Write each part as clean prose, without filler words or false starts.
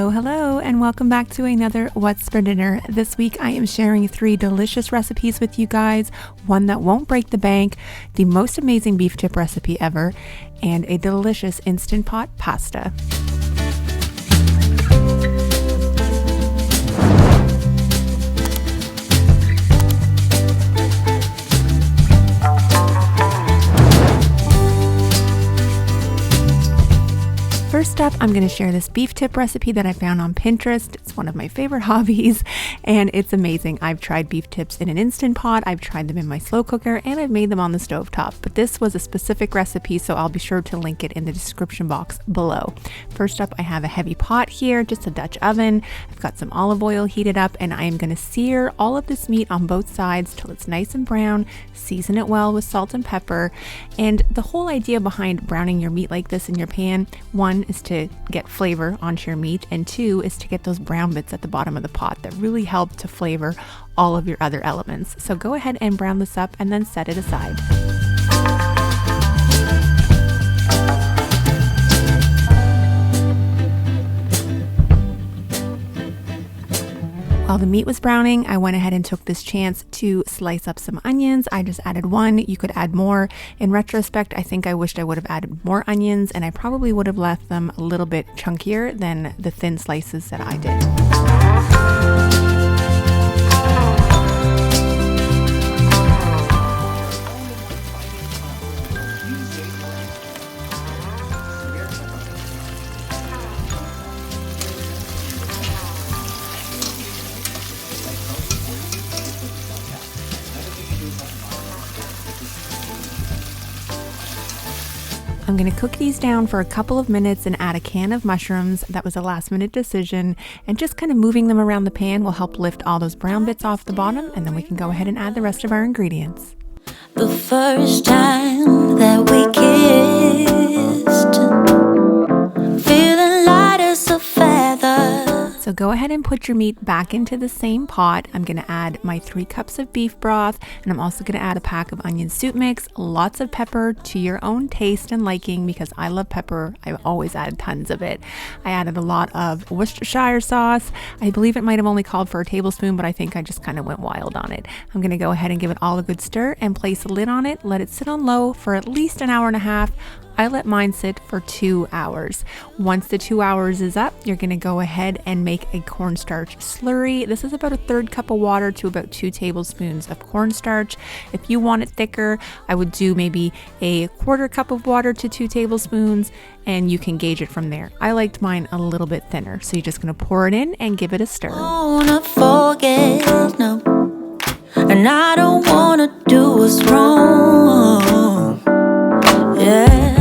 Hello, and welcome back to another What's for Dinner. This week I am sharing 3 delicious recipes with you guys, one that won't break the bank, the most amazing beef tip recipe ever, and a delicious Instant Pot pasta. First up, I'm going to share this beef tip recipe that I found on Pinterest. It's one of my favorite hobbies and it's amazing. I've tried beef tips in an Instant Pot, I've tried them in my slow cooker, and I've made them on the stovetop. But this was a specific recipe, so I'll be sure to link it in the description box below. First up, I have a heavy pot here, just a Dutch oven. I've got some olive oil heated up, and I am going to sear all of this meat on both sides till it's nice and brown. Season it well with salt and pepper. And the whole idea behind browning your meat like this in your pan, one is to get flavor onto your meat, and 2 is to get those brown bits at the bottom of the pot that really help to flavor all of your other elements. So go ahead and brown this up and then set it aside. While the meat was browning, I went ahead and took this chance to slice up some onions. I just added 1. You could add more. In retrospect, I think I wished I would have added more onions, and I probably would have left them a little bit chunkier than the thin slices that I did. I'm going to cook these down for a couple of minutes and add a can of mushrooms. That was a last minute decision, and just kind of moving them around the pan will help lift all those brown bits off the bottom, and then we can go ahead and add the rest of our ingredients. The first time that we kissed, feeling light as a feather. So go ahead and put your meat back into the same pot. I'm going to add my 3 cups of beef broth, and I'm also going to add a pack of onion soup mix, lots of pepper to your own taste and liking, because I love pepper. I've always added tons of it. I added a lot of Worcestershire sauce. I believe it might have only called for a tablespoon, but I think I just kind of went wild on it. I'm going to go ahead and give it all a good stir and place a lid on it. Let it sit on low for at least an hour and a half. I let mine sit for 2 hours. Once the 2 hours is up, you're going to go ahead and make a cornstarch slurry. This is about a 1/3 cup of water to about 2 tablespoons of cornstarch. If you want it thicker, I would do maybe a 1/4 cup of water to 2 tablespoons, and you can gauge it from there. I liked mine a little bit thinner, so you're just going to pour it in and give it a stir. Wanna forget, no, and I don't wanna do what's wrong. Yeah.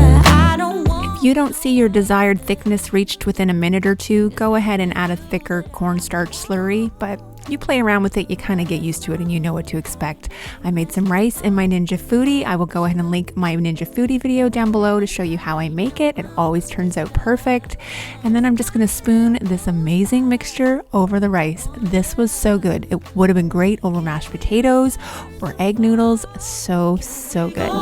If you don't see your desired thickness reached within a minute or 2, go ahead and add a thicker cornstarch slurry, but you play around with it, you kind of get used to it and you know what to expect. I made some rice in my Ninja Foodie. I will go ahead and link my Ninja Foodie video down below to show you how I make it. It always turns out perfect. And then I'm just going to spoon this amazing mixture over the rice. This was so good. It would have been great over mashed potatoes or egg noodles. So, so good.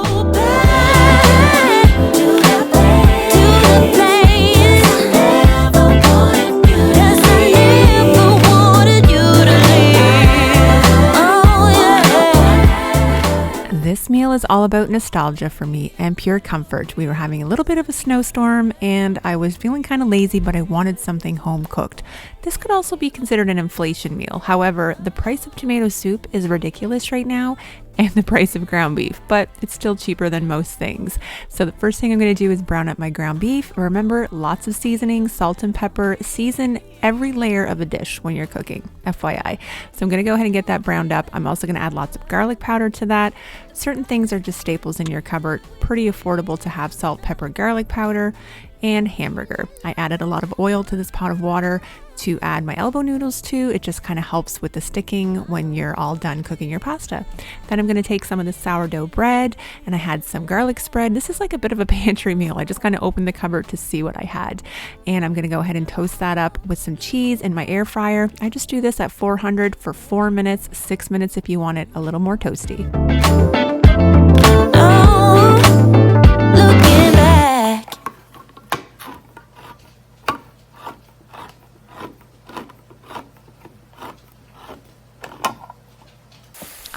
This meal is all about nostalgia for me and pure comfort. We were having a little bit of a snowstorm and I was feeling kind of lazy, but I wanted something home cooked. This could also be considered an inflation meal. However, the price of tomato soup is ridiculous right now, and the price of ground beef, but it's still cheaper than most things. So the first thing I'm going to do is brown up my ground beef. Remember, lots of seasoning, salt and pepper. Season every layer of a dish when you're cooking, FYI. So I'm going to go ahead and get that browned up. I'm also going to add lots of garlic powder to that. Certain things are just staples in your cupboard. Pretty affordable to have salt, pepper, garlic powder, and hamburger. I added a lot of oil to this pot of water to add my elbow noodles to. It just kind of helps with the sticking when you're all done cooking your pasta. Then I'm going to take some of the sourdough bread, and I had some garlic spread. This is like a bit of a pantry meal. I just kind of opened the cupboard to see what I had. And I'm going to go ahead and toast that up with some cheese in my air fryer. I just do this at 400 for 4 minutes, 6 minutes if you want it a little more toasty.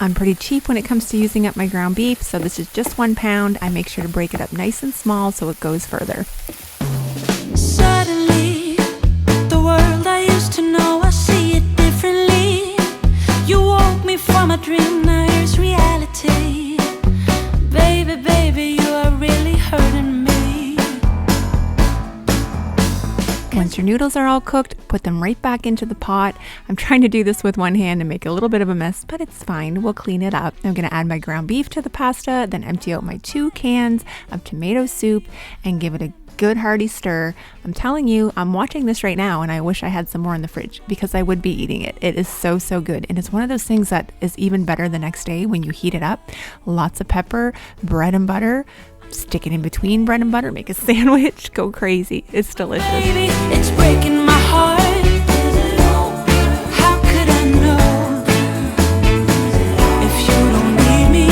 I'm pretty cheap when it comes to using up my ground beef, so this is just 1 pound. I make sure to break it up nice and small so it goes further. Suddenly, the world I used to know, I see it differently. You woke me from a dream, now here's reality. Baby, baby, you are really hurting me. Once your noodles are all cooked, put them right back into the pot. I'm trying to do this with one hand and make a little bit of a mess, but it's fine. We'll clean it up. I'm going to add my ground beef to the pasta, then empty out my 2 cans of tomato soup and give it a good hearty stir. I'm telling you, I'm watching this right now and I wish I had some more in the fridge because I would be eating it. It is so, so good. And it's one of those things that is even better the next day when you heat it up. Lots of pepper, bread and butter. Stick it in between bread and butter, make a sandwich, go crazy. It's delicious. Baby, it's breaking my heart. How could I know? If you don't need me,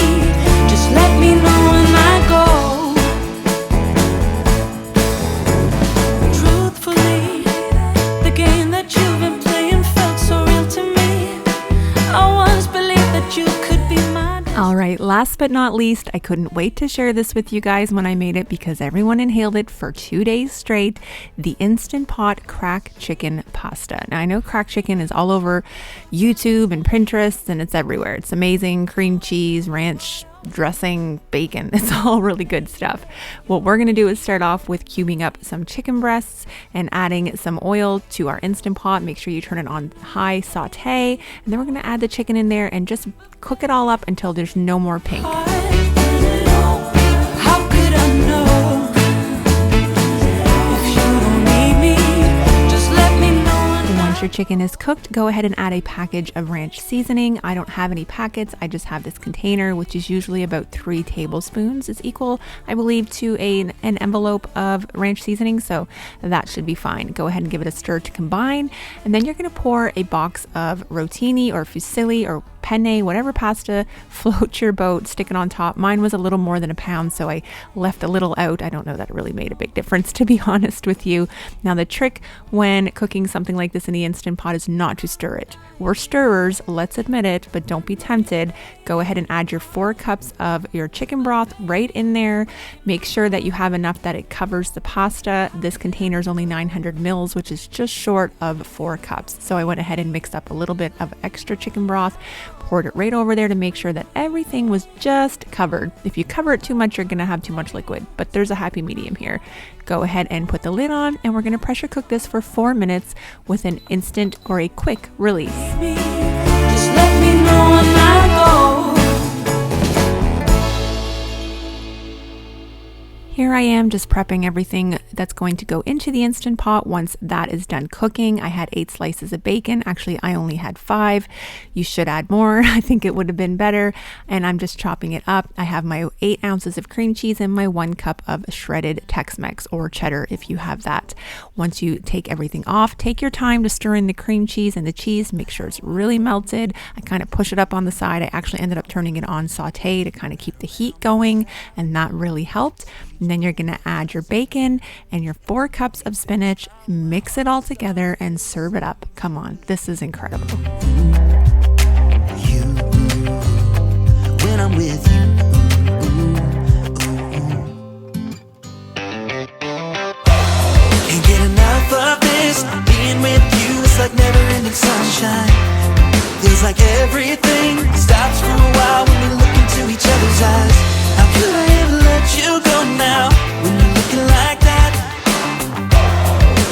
just let me know when I go. Truthfully, the game that you've been playing felt so real to me. I once believed that you could be mine. All right, last but not least, I couldn't wait to share this with you guys when I made it because everyone inhaled it for 2 days straight, the Instant Pot crack chicken pasta. Now, I know crack chicken is all over YouTube and Pinterest and it's everywhere. It's amazing, cream cheese, ranch, dressing, bacon. It's all really good stuff. What we're going to do is start off with cubing up some chicken breasts and adding some oil to our Instant Pot. Make sure you turn it on high, saute, and then we're going to add the chicken in there and just cook it all up until there's no more pink. How could I know? If you don't need me, just let me know. Once your chicken is cooked, go ahead and add a package of ranch seasoning. I don't have any packets. I just have this container, which is usually about 3 tablespoons. It's equal, I believe, to an envelope of ranch seasoning, so that should be fine. Go ahead and give it a stir to combine, and then you're going to pour a box of rotini or fusilli or penne, whatever pasta floats your boat, stick it on top. Mine was a little more than a pound, so I left a little out. I don't know that it really made a big difference, to be honest with you. Now, the trick when cooking something like this in the Instant Pot is not to stir it. We're stirrers, let's admit it, but don't be tempted. Go ahead and add your 4 cups of your chicken broth right in there. Make sure that you have enough that it covers the pasta. This container is only 900 mils, which is just short of 4 cups. So I went ahead and mixed up a little bit of extra chicken broth, poured it right over there to make sure that everything was just covered. If you cover it too much, you're going to have too much liquid, but there's a happy medium here. Go ahead and put the lid on, and we're going to pressure cook this for 4 minutes with an instant or a quick release. Just let me know when I go. Here I am just prepping everything that's going to go into the Instant Pot once that is done cooking. I had 8 slices of bacon. Actually, I only had 5. You should add more. I think it would have been better. And I'm just chopping it up. I have my 8 ounces of cream cheese and my 1 cup of shredded Tex-Mex or cheddar if you have that. Once you take everything off, take your time to stir in the cream cheese and the cheese. Make sure it's really melted. I kind of push it up on the side. I actually ended up turning it on saute to kind of keep the heat going, and that really helped. And then you're going to add your bacon and your 4 cups of spinach, mix it all together and serve it up. Come on, this is incredible. You, when I'm with you. Can't get enough of this. Being with you is like never-ending sunshine. Feels like everything stops for a while when we look into each other's eyes. How could I ever let you go now when you're looking like that?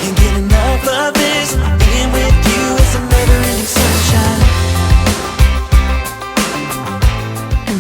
Can't get enough of this. Being with you is a never-ending sunshine.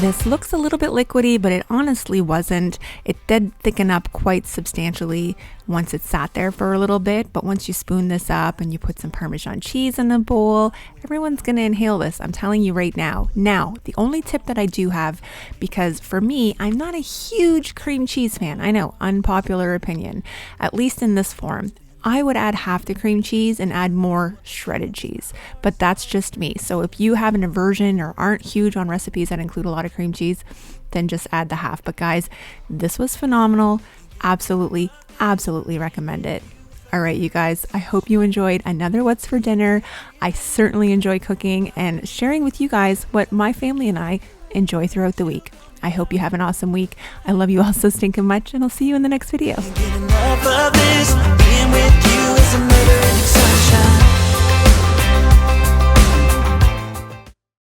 This looks a little bit liquidy, but it honestly wasn't. It did thicken up quite substantially once it sat there for a little bit, but once you spoon this up and you put some Parmesan cheese in the bowl, everyone's going to inhale this. I'm telling you right now. Now, the only tip that I do have, because for me, I'm not a huge cream cheese fan. I know, unpopular opinion, at least in this form. I would add half the cream cheese and add more shredded cheese, but that's just me. So if you have an aversion or aren't huge on recipes that include a lot of cream cheese, then just add the half. But guys, this was phenomenal. Absolutely, absolutely recommend it. All right, you guys, I hope you enjoyed another What's for Dinner. I certainly enjoy cooking and sharing with you guys what my family and I enjoy throughout the week. I hope you have an awesome week. I love you all so stinking much, and I'll see you in the next video. Can't get enough of this.